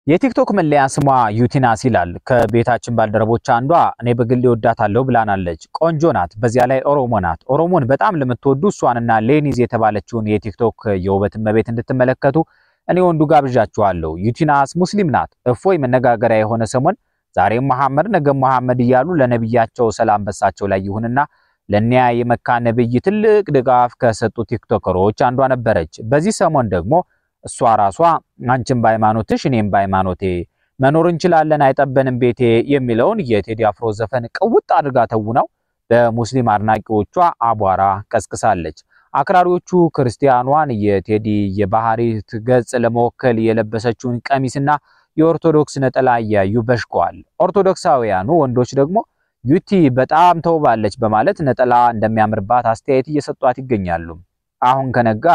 የቲክቶክ መለያ ስሟ ዩቲናስ ይላል። ከቤታችን ባልደረቦች አንዷ እኔ በግል ይወዳታለሁ ብላናለች። ቆንጆ ናት፣ በዚያ ላይ ኦሮሞ ናት። ኦሮሞን በጣም ለምትወዱ እሷንና ሌኒዝ የተባለችውን የቲክቶክ የውበት እመቤት እንድትመለከቱ እኔ ወንዱ ጋብዣችኋለሁ። ዩቲናስ ሙስሊም ናት። እፎይ መነጋገሪያ የሆነ ሰሞን ዛሬም መሐመድ ነገም መሐመድ እያሉ ለነብያቸው ሰላም በሳቸው ላይ ይሁንና ለኒያ የመካ ነብይ ትልቅ ድጋፍ ከሰጡ ቲክቶከሮች አንዷ ነበረች። በዚህ ሰሞን ደግሞ እሷ ራሷ አንቺም በሃይማኖትሽ እኔም በሃይማኖቴ መኖር እንችላለን አይጠበንም ቤቴ የሚለውን የቴዲ አፍሮ ዘፈን ቅውጥ አድርጋ ተውናው በሙስሊም አድናቂዎቿ አቧራ ቀስቅሳለች። አክራሪዎቹ ክርስቲያኗን የቴዲ የባህሪ ገጽ ለመወከል የለበሰችውን ቀሚስና የኦርቶዶክስ ነጠላ ያዩ በሽቀዋል። ኦርቶዶክሳውያኑ ወንዶች ደግሞ ዩቲ በጣም ተውባለች በማለት ነጠላ እንደሚያምርባት አስተያየት እየሰጧት ይገኛሉ። አሁን ከነጋ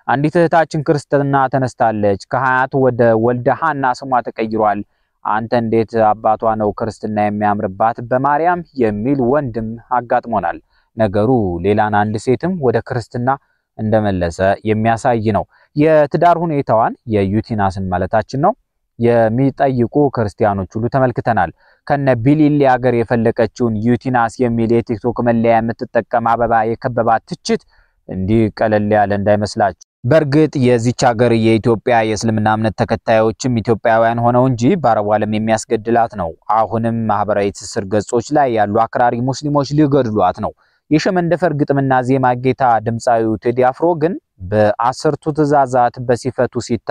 አንዲት እህታችን ክርስትና ተነስታለች፣ ከሀያት ወደ ወልደሃና ስሟ ተቀይሯል። አንተ እንዴት አባቷ ነው ክርስትና የሚያምርባት በማርያም የሚል ወንድም አጋጥሞናል። ነገሩ ሌላን አንድ ሴትም ወደ ክርስትና እንደመለሰ የሚያሳይ ነው። የትዳር ሁኔታዋን የዩቲናስን ማለታችን ነው የሚጠይቁ ክርስቲያኖች ሁሉ ተመልክተናል። ከነ ቢሊሊ ሀገር የፈለቀችውን ዩቲናስ የሚል የቲክቶክ መለያ የምትጠቀም አበባ የከበባት ትችት እንዲህ ቀለል ያለ እንዳይመስላችሁ። በርግጥ የዚች ሀገር የኢትዮጵያ የእስልምና እምነት ተከታዮችም ኢትዮጵያውያን ሆነው እንጂ በአረቡ ዓለም የሚያስገድላት ነው። አሁንም ማህበራዊ ትስስር ገጾች ላይ ያሉ አክራሪ ሙስሊሞች ሊገድሏት ነው። የሸመንደፈር ግጥምና ዜማ ጌታ ድምጻዊው ቴዲ አፍሮ ግን በአስርቱ ትእዛዛት በሲፈቱ ሲታ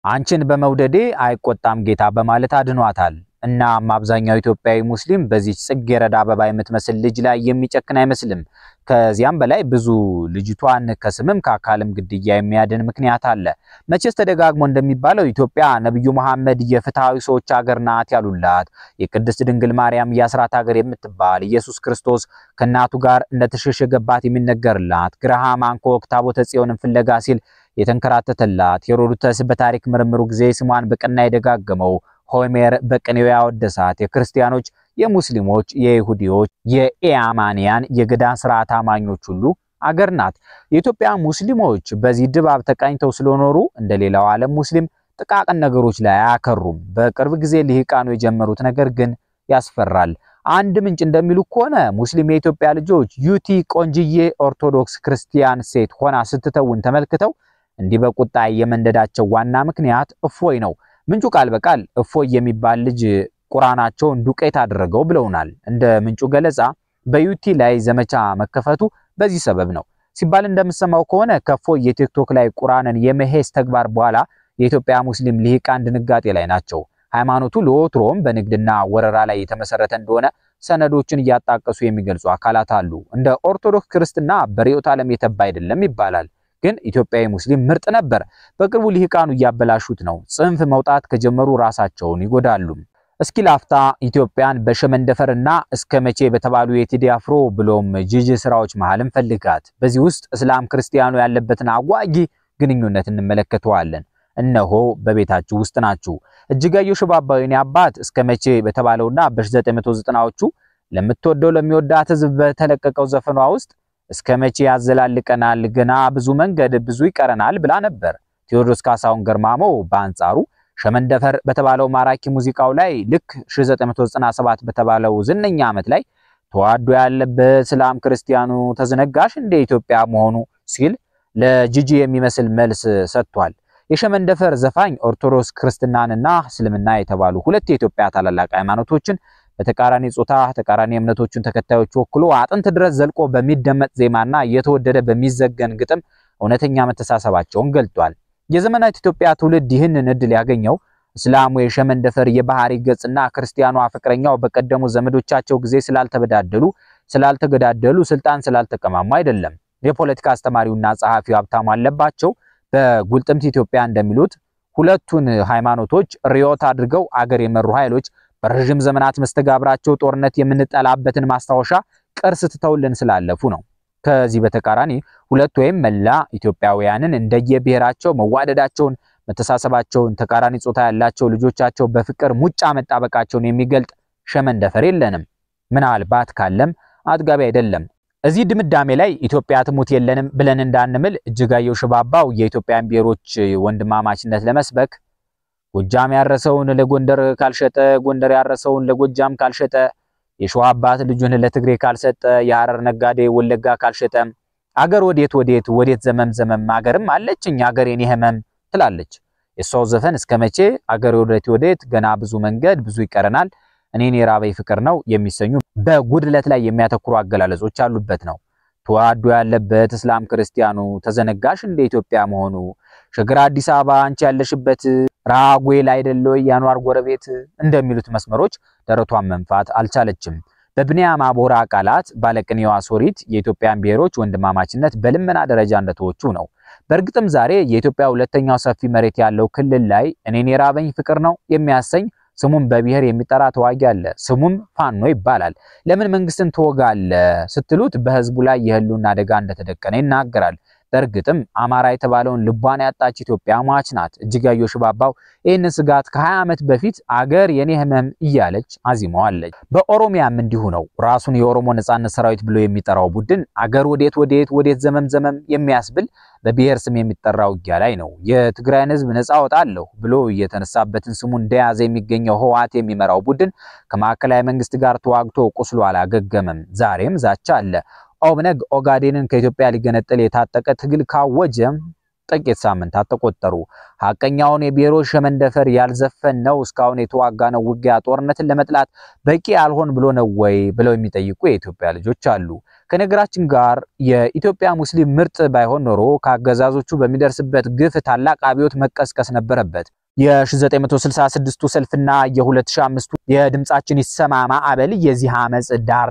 አንቺን በመውደዴ አይቆጣም ጌታ በማለት አድኗታል። እና አብዛኛው ኢትዮጵያዊ ሙስሊም በዚህ ጽጌረዳ አበባ የምትመስል ልጅ ላይ የሚጨክን አይመስልም። ከዚያም በላይ ብዙ ልጅቷን ከስምም ከአካልም ግድያ የሚያድን ምክንያት አለ። መቼስ ተደጋግሞ እንደሚባለው ኢትዮጵያ ነብዩ መሐመድ የፍትሃዊ ሰዎች ሀገር ናት ያሉላት፣ የቅድስት ድንግል ማርያም የአስራት ሀገር የምትባል፣ ኢየሱስ ክርስቶስ ከናቱ ጋር እንደተሸሸገባት የሚነገርላት፣ ግርሃም ሃንኮክ ታቦተ ጽዮንን ፍለጋ ሲል የተንከራተተላት፣ ሄሮዶተስ በታሪክ ምርምሩ ጊዜ ስሟን በቀና የደጋገመው፣ ሆሜር በቅኔው ያወደሳት፣ የክርስቲያኖች የሙስሊሞች የይሁዲዎች የኢያማንያን የገዳ ስርዓት አማኞች ሁሉ አገር ናት። የኢትዮጵያ ሙስሊሞች በዚህ ድባብ ተቃኝተው ስለኖሩ እንደሌላው ዓለም ሙስሊም ጥቃቅን ነገሮች ላይ አያከሩም። በቅርብ ጊዜ ሊቃኑ የጀመሩት ነገር ግን ያስፈራል። አንድ ምንጭ እንደሚሉ ከሆነ ሙስሊም የኢትዮጵያ ልጆች ዩቲ ቆንጅዬ ኦርቶዶክስ ክርስቲያን ሴት ሆና ስትተውን ተመልክተው እንዲህ በቁጣ የመንደዳቸው ዋና ምክንያት እፎይ ነው። ምንጩ ቃል በቃል እፎይ የሚባል ልጅ ቁርአናቸውን ዱቄት አደረገው ብለውናል። እንደ ምንጩ ገለጻ በዩቲ ላይ ዘመቻ መከፈቱ በዚህ ሰበብ ነው ሲባል እንደምሰማው ከሆነ ከእፎይ የቲክቶክ ላይ ቁርአንን የመሄስ ተግባር በኋላ የኢትዮጵያ ሙስሊም ሊቃን ድንጋጤ ላይ ናቸው። ሃይማኖቱ ለወትሮም በንግድና ወረራ ላይ የተመሰረተ እንደሆነ ሰነዶችን እያጣቀሱ የሚገልጹ አካላት አሉ። እንደ ኦርቶዶክስ ክርስትና በርዕዮተ ዓለም የተባ አይደለም ይባላል። ግን ኢትዮጵያዊ ሙስሊም ምርጥ ነበር። በቅርቡ ሊቃኑ እያበላሹት ነው። ጽንፍ መውጣት ከጀመሩ ራሳቸውን ይጎዳሉ። እስኪ ላፍታ ኢትዮጵያን በሸመንደፈርና እስከ መቼ በተባሉ የቴዲ አፍሮ ብሎም ጂጂ ስራዎች መሃልም ፈልጋት። በዚህ ውስጥ እስላም ክርስቲያኑ ያለበትን አጓጊ ግንኙነት እንመለከተዋለን። እነሆ በቤታችሁ ውስጥ ናችሁ። እጅጋየሁ ሽባባው የኔ አባት እስከ መቼ በተባለውና በ1990ዎቹ ለምትወደው ለሚወዳት ህዝብ በተለቀቀው ዘፈኗ ውስጥ እስከ መቼ ያዘላልቀናል ገና ብዙ መንገድ ብዙ ይቀረናል ብላ ነበር። ቴዎድሮስ ካሳሁን ገርማሞ በአንጻሩ ሸመንደፈር በተባለው ማራኪ ሙዚቃው ላይ ልክ 1997 በተባለው ዝነኛ ዓመት ላይ ተዋዶ ያለበት እስላም ክርስቲያኑ ተዘነጋሽ እንደ ኢትዮጵያ መሆኑ ሲል ለጂጂ የሚመስል መልስ ሰጥቷል። የሸመንደፈር ዘፋኝ ኦርቶዶክስ ክርስትናንና እስልምና የተባሉ ሁለት የኢትዮጵያ ታላላቅ ሃይማኖቶችን በተቃራኒ ጾታ ተቃራኒ እምነቶችን ተከታዮች ወክሎ አጥንት ድረስ ዘልቆ በሚደመጥ ዜማና የተወደደ በሚዘገን ግጥም እውነተኛ መተሳሰባቸውን ገልጧል። የዘመናት ኢትዮጵያ ትውልድ ይህንን እድል ያገኘው እስላሙ የሸመንደፈር የባህሪ ገጽና ክርስቲያኑ ፍቅረኛው በቀደሙ ዘመዶቻቸው ጊዜ ስላልተገዳደሉ ስልጣን ስላልተቀማሙ አይደለም። የፖለቲካ አስተማሪውና ጸሐፊው ሀብታሙ አለባቸው በጉልጥምት ኢትዮጵያ እንደሚሉት ሁለቱን ሃይማኖቶች ርዕዮት አድርገው አገር የመሩ ኃይሎች በረጅም ዘመናት መስተጋብራቸው ጦርነት የምንጠላበትን ማስታወሻ ቅርስ ትተውልን ስላለፉ ነው። ከዚህ በተቃራኒ ሁለት ወይም መላ ኢትዮጵያውያንን እንደየብሔራቸው መዋደዳቸውን መተሳሰባቸውን ተቃራኒ ጾታ ያላቸው ልጆቻቸው በፍቅር ሙጫ መጣበቃቸውን የሚገልጥ ሸመንደፈር የለንም። ምናልባት ካለም አጥጋቢ አይደለም። እዚህ ድምዳሜ ላይ ኢትዮጵያ ትሙት የለንም ብለን እንዳንምል እጅጋየሁ ሽባባው የኢትዮጵያን ብሔሮች ወንድማማችነት ለመስበክ ጎጃም ያረሰውን ለጎንደር ካልሸጠ ጎንደር ያረሰውን ለጎጃም ካልሸጠ የሸዋ አባት ልጁን ለትግሬ ካልሰጠ የሐረር ነጋዴ ወለጋ ካልሸጠ አገር ወዴት ዘመም አገርም አለችኝ አገሬን ይሄመም ትላለች የሷው ዘፈን እስከመቼ አገር ወዴት ገና ብዙ መንገድ ብዙ ይቀረናል እኔን የራበይ ፍቅር ነው የሚሰኙ በጉድለት ላይ የሚያተኩሩ አገላለጾች አሉበት ነው ተዋዶ ያለበት እስላም ክርስቲያኑ ተዘነጋሽ እንደ ኢትዮጵያ መሆኑ ሸገር አዲስ አበባ አንቺ ያለሽበት ራጉኤል አይደለው ያኗር ጎረቤት እንደሚሉት መስመሮች ደረቷን መንፋት አልቻለችም በብንያም አቦራ ቃላት ባለቅኔዋ ሶሪት የኢትዮጵያን ብሔሮች ወንድማማችነት በልመና ደረጃ እንደተወቹ ነው በርግጥም ዛሬ የኢትዮጵያ ሁለተኛው ሰፊ መሬት ያለው ክልል ላይ እኔን የራበኝ ፍቅር ነው የሚያሰኝ ስሙም በብሔር የሚጠራ ተዋጊ አለ ስሙም ፋኖ ይባላል ለምን መንግስትን ተወጋለ ስትሉት በህዝቡ ላይ የህልውና አደጋ እንደተደቀነ ይናገራል በርግጥም አማራ የተባለውን ልቧን ያጣች ኢትዮጵያ ማች ናት እጅጋየሁ ሽባባው ይህን ስጋት ከ20 ዓመት በፊት አገር የኔ ህመም እያለች አዚማዋለች በኦሮሚያም እንዲሁ ነው ራሱን የኦሮሞ ነጻነት ሰራዊት ብሎ የሚጠራው ቡድን አገር ወዴት ዘመም የሚያስብል በብሔር ስም የሚጠራው ውጊያ ላይ ነው የትግራይን ህዝብ ነፃ አወጣለሁ ብሎ የተነሳበትን ስሙን እንደያዘ የሚገኘው ህወሓት የሚመራው ቡድን ከማዕከላዊ መንግስት ጋር ተዋግቶ ቁስሉ አላገገመም ዛሬም ዛቻ አለ ኦብነግ ኦጋዴንን ከኢትዮጵያ ሊገነጠል የታጠቀ ትግል ካወጀ ጥቂት ሳምንታት ተቆጠሩ ሐቀኛውን የብሔሮች ሸመንደፈር ያልዘፈነው እስካሁን የተዋጋነው ውጊያ ጦርነትን ለመጥላት በቂ አልሆን ብሎ ነው ወይ ብለው የሚጠይቁ የኢትዮጵያ ልጆች አሉ ከነገራችን ጋር የኢትዮጵያ ሙስሊም ምርጥ ባይሆን ኖሮ ካገዛዞቹ በሚደርስበት ግፍ ታላቅ አብዮት መቀስቀስ ነበረበት የ1966 ሰልፍና የ2005 የድምጻችን ይሰማ ማዕበል የዚህ አመጽ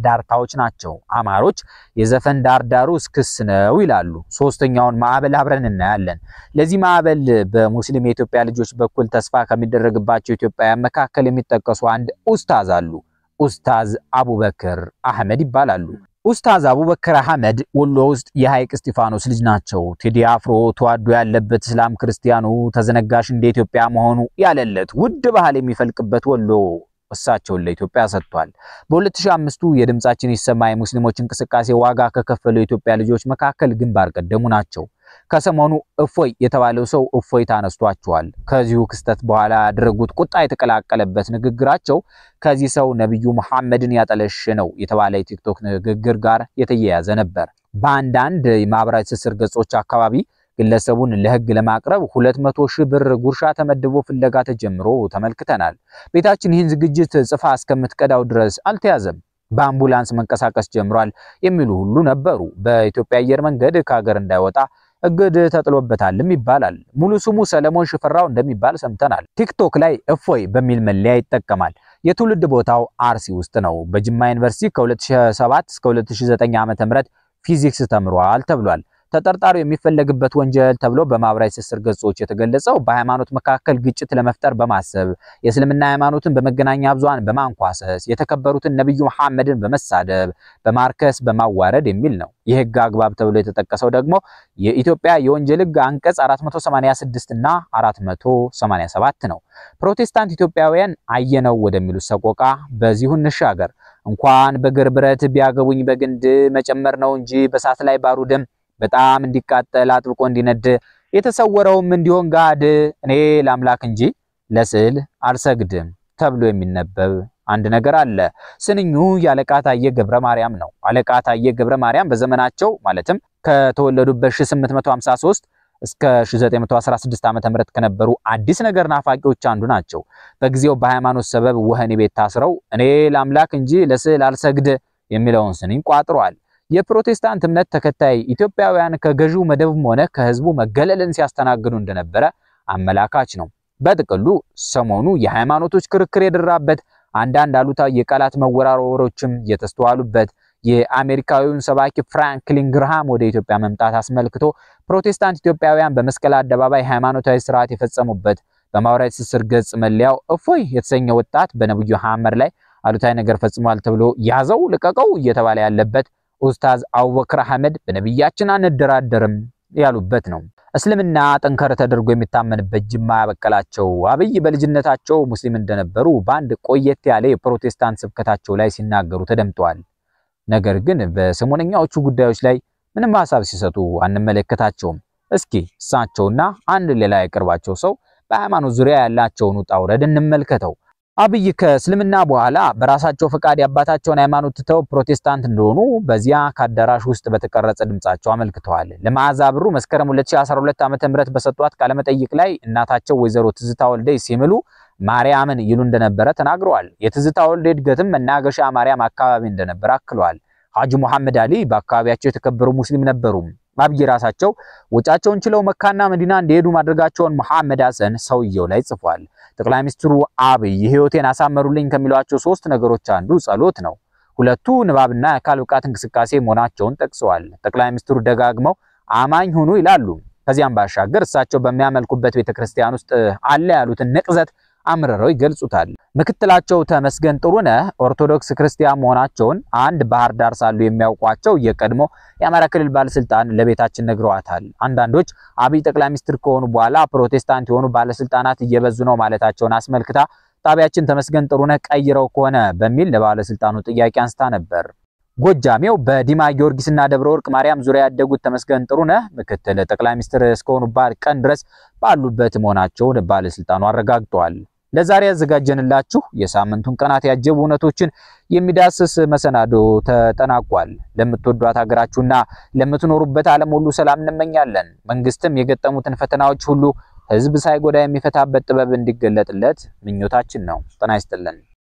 ዳርታዎች ናቸው አማሮች የዘፈን ዳርዳሩ እስክስ ነው ይላሉ ሶስተኛውን ማዕበል አብረን እናያለን ለዚህ ማዕበል በሙስሊም የኢትዮጵያ ልጆች በኩል ተስፋ ከሚደረግባቸው ኢትዮጵያውያን መካከል የሚጠቀሱ አንድ ኡስታዝ አሉ ኡስታዝ አቡበክር አህመድ ይባላሉ ኡስታዝ አቡበክር አህመድ ወሎ ውስጥ የሐይቅ እስጢፋኖስ ልጅ ናቸው ቴዲ አፍሮ ተዋዶ ያለበት እስላም ክርስቲያኑ ተዘነጋሽ እንደ ኢትዮጵያ መሆኑ ያለለት ውድ ባህል የሚፈልቅበት ወሎ እሳቸውን ለኢትዮጵያ ሰጥቷል በ2005 የድምጻችን ይሰማ የሙስሊሞች እንቅስቃሴ ዋጋ ከከፈሉ የኢትዮጵያ ልጆች መካከል ግንባር ቀደሙ ናቸው ከሰሞኑ እፎይ የተባለው ሰው እፎይ ታነስቷቸዋል ከዚሁ ክስተት በኋላ ያደረጉት ቁጣ የተቀላቀለበት ንግግራቸው ከዚህ ሰው ነብዩ መሐመድን ያጠለሽ ነው የተባለ የቲክቶክ ንግግር ጋር የተያያዘ ነበር በአንዳንድ የማህበራዊ ትስስር ገጾች አካባቢ ግለሰቡን ለህግ ለማቅረብ 200,000 ብር ጉርሻ ተመድቦ ፍለጋ ተጀምሮ ተመልክተናል ቤታችን ይህን ዝግጅት ጽፋ እስከምትቀዳው ድረስ አልተያዘም በአምቡላንስ መንቀሳቀስ ጀምሯል የሚሉ ሁሉ ነበሩ በኢትዮጵያ አየር መንገድ ከሀገር እንዳይወጣ እግድ ተጥሎበታልም ይባላል ሙሉ ስሙ ሰለሞን ሽፈራው እንደሚባል ሰምተናል ቲክቶክ ላይ እፎይ በሚል መለያ ይጠቀማል የትውልድ ቦታው አርሲ ውስጥ ነው በጅማ ዩኒቨርሲቲ ከ2007 እስከ 2009 ዓ.ም ፊዚክስ ተምሯል ተብሏል ተጠርጣሪው የሚፈለግበት ወንጀል ተብሎ በማብራይ ስስር ገጾች የተገለጸው በሃይማኖት መካከል ግጭት ለመፍጠር በማሰብ የእስልምና ሃይማኖትን በመገናኛ ብዙሃን በማንኳሰስ የተከበሩትን ነብዩ መሐመድን በመሳደብ በማርከስ በማዋረድ የሚል ነው የህግ አግባብ ተብሎ የተጠቀሰው ደግሞ የኢትዮጵያ የወንጀል ህግ አንቀጽ 486 እና 487 ነው ፕሮቴስታንት ኢትዮጵያውያን አየነው ወደሚሉ ሰቆቃ በዚሁ እንሻገር እንኳን በግርብረት ቢያገቡኝ በግንድ መጨመር ነው እንጂ በሳት ላይ ባሩድም በጣም እንዲቃጠል አጥብቆ እንዲነድ የተሰወረውም እንዲሆን ጋድ እኔ ለአምላክ እንጂ ለስዕል አልሰግድም ተብሎ የሚነበብ አንድ ነገር አለ ስንኙ ያለቃ ታየ ገብረ ማርያም ነው አለቃ ታየ ገብረ ማርያም በዘመናቸው ማለትም ከተወለዱበት 1853 እስከ 1916 ዓ.ም ከነበሩ አዲስ ነገር ናፋቂዎች አንዱ ናቸው በጊዜው በሃይማኖት ሰበብ ወህኒ ቤት ታስረው እኔ ለአምላክ እንጂ ለስዕል አልሰግድ የሚለውን ስንኝ ቋጥሯል የፕሮቴስታንት እምነት ተከታይ ኢትዮጵያውያን ከገዢው መደብም ሆነ ከህዝቡ መገለልን ሲያስተናግዱ እንደነበረ አመላካች ነው በጥቅሉ ሰሞኑ የሃይማኖቶች ክርክር የደራበት አንዳንድ አሉታዊ የቃላት መወራወሮችም የተስተዋሉበት የአሜሪካዊውን ሰባኪ ፍራንክሊን ግርሃም ወደ ኢትዮጵያ መምጣት አስመልክቶ ፕሮቴስታንት ኢትዮጵያውያን በመስቀል አደባባይ ሃይማኖታዊ ስርዓት የፈጸሙበት በማውራት ስስር ገጽ መለያው እፎይ የተሰኘ ወጣት በነብዩ መሐመድ ላይ አሉታዊ ነገር ፈጽሟል ተብሎ ያዘው ልቀቀው እየተባለ ያለበት ኡስታዝ አቡበክር አህመድ በነብያችን አንደራደርም ያሉበት ነው እስልምና ጠንከር ተደርጎ የሚታመንበት ጅማ ያበቀላቸው አብይ በልጅነታቸው ሙስሊም እንደነበሩ ባንድ ቆየት ያለ የፕሮቴስታንት ስብከታቸው ላይ ሲናገሩ ተደምጠዋል ነገር ግን በሰሞነኛዎቹ ጉዳዮች ላይ ምንም ሐሳብ ሲሰጡ አንመለከታቸውም እስኪ እሳቸውና አንድ ሌላ የቅርባቸው ሰው በሃይማኖት ዙሪያ ያላቸውን ውጣ ውረድ እንመልከተው። አብይ ከእስልምና በኋላ በራሳቸው ፈቃድ ያባታቸውን ሃይማኖት ትተው ፕሮቴስታንት እንደሆኑ በዚያ ከአዳራሽ ውስጥ በተቀረጸ ድምጻቸው አመልክተዋል። ለመዓዛ ብሩ መስከረም 2012 ዓ.ም በሰጧት ቃለ መጠይቅ ላይ እናታቸው ወይዘሮ ትዝታ ወልዴ ሲምሉ ማርያምን ይሉ እንደነበረ ተናግረዋል። የትዝታ ወልዴ እድገትም መናገሻ ማርያም አካባቢ እንደነበረ አክለዋል። ሐጂ መሐመድ አሊ በአካባቢያቸው የተከበሩ ሙስሊም ነበሩ። አብይ ራሳቸው ወጫቸውን ችለው መካና መዲና እንደሄዱ ማድረጋቸውን መሐመድ ሐሰን ሰውየው ላይ ጽፏል። ጠቅላይ ሚኒስትሩ አብይ ህይወቴን አሳመሩልኝ ከሚሏቸው 3 ነገሮች አንዱ ጸሎት ነው። ሁለቱ ንባብና የአካል ብቃት እንቅስቃሴ መሆናቸውን ጠቅሰዋል። ጠቅላይ ሚኒስትሩ ደጋግመው አማኝ ሁኑ ይላሉ። ከዚያም ባሻገር እሳቸው በሚያመልኩበት ቤተክርስቲያን ውስጥ አለ ያሉትን ንቅዘት አምረረው ይገልጹታል። ምክትላቸው ተመስገን ጥሩነህ ኦርቶዶክስ ክርስቲያን መሆናቸውን አንድ ባህር ዳር ሳሉ የሚያውቋቸው የቀድሞ የአማራ ክልል ባለስልጣን ለቤታችን ነግረዋታል። አንዳንዶች አብይ ጠቅላይ ሚኒስትር ከሆኑ በኋላ ፕሮቴስታንት የሆኑ ባለስልጣናት እየበዙ ነው ማለታቸውን አስመልክታ ጣቢያችን ተመስገን ጥሩነህ ቀይረው ከሆነ በሚል ለባለስልጣኑ ጥያቄ አንስታ ነበር። ጎጃሜው በዲማ ጊዮርጊስና ደብረ ወርቅ ማርያም ዙሪያ ያደጉት ተመስገን ጥሩነህ ምክትል ጠቅላይ ሚኒስትር እስከሆኑባት ቀን ድረስ ባሉበት መሆናቸውን ባለስልጣኑ አረጋግጠዋል። ለዛሬ ያዘጋጀንላችሁ የሳምንቱን ቀናት ያጀቡ እውነቶችን የሚዳስስ መሰናዶ ተጠናቋል። ለምትወዷት ሀገራችሁና ለምትኖሩበት ዓለም ሁሉ ሰላም እንመኛለን። መንግስትም የገጠሙትን ፈተናዎች ሁሉ ህዝብ ሳይጎዳ የሚፈታበት ጥበብ እንዲገለጥለት ምኞታችን ነው። ጤና ይስጥልን።